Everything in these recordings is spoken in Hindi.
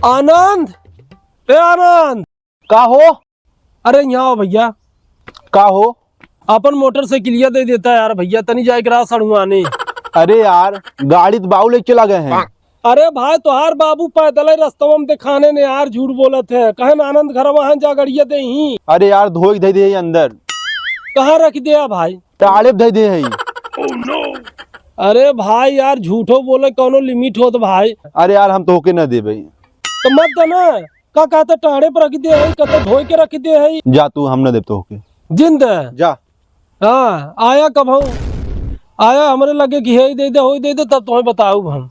आनंद, ए आनंद, का हो? अरे यहाँ आओ भैया। का हो? अपन मोटरसाइकिलिया दे देता यार भैया, तनी जाए करा सड़ुआने। अरे यार गाड़ी तो बाबू लेके चला गए हैं। अरे भाई तोहार बाबू पैदल रास्ता में दिखाने ने यार झूठ बोलत है। कहन आनंद घर वहां जा गड़िया दे ही। अरे यार धोई दे दे अंदर कहाँ रख दिया भाई? ताड़े दे दे है। अरे भाई यार झूठो बोले कोनो लिमिट हो तो भाई। अरे यार हम तो होके न दे भाई। तो मत देना। का कहते टाड़े पर रख दे है, कहते धोई के रख दे है। जा तू, हम न दे तो होके जिंद जा। हाँ आया कब हूँ आया हमारे लगे कि हे दे दे हो दे दे, तब तुम्हें बताऊ हम।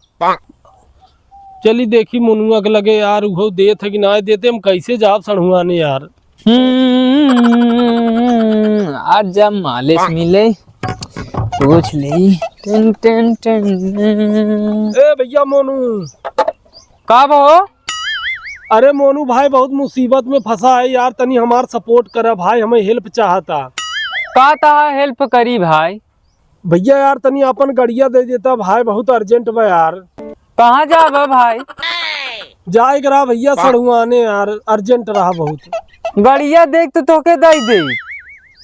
चली देखी मुनुआ के लगे यार वो देत है कि ना देते, हम कैसे जाब सड़ुआने यार। आज जब मालिश मिले पूछ ली। टिन टिन टिन। ए भैया मोनू। कब हो? अरे मोनू भाई बहुत मुसीबत में फंसा है यार, तनी हमार सपोर्ट करा भाई, हमें हेल्प चाहता। का तहा हेल्प करी भाई? भैया यार तनी अपन गड़िया दे देता भाई, बहुत अर्जेंट बा यार। कहाँ जाबा भाई? जाए करा भैया सड़ुआने यार, अर्जेंट रहा बहुत। गड़िया देख तो तोके दई दे,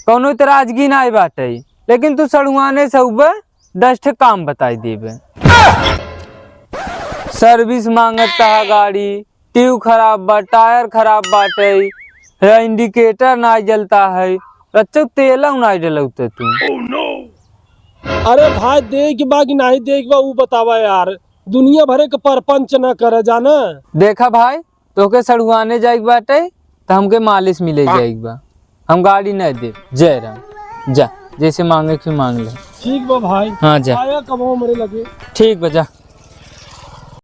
कौनो तराजगी ना बाटे, लेकिन तू सड़ुआने से उबे 10 ठे काम बताई देबे। सर्विस मांगता है गाड़ी, ट्यूब खराब बा, टायर खराब बाटे, इंडिकेटर ना जलता है, रच्चो तेल ना डलौते तू। अरे भाई देख बा कि नहीं देख बा वो बतावा यार, दुनिया भरे के परपंच न करे जाना। देखा भाई तोके सड़ुआने जाएगी बाटे तो हमके मालिश मिले जाएगी बा, हम गाड़ी नहीं दे। जय राम, जा जैसे मांगे कि मांग ले। ठीक बा भाई। हाँ जा। आया कब हो मेरे लगे। ठीक बा जा।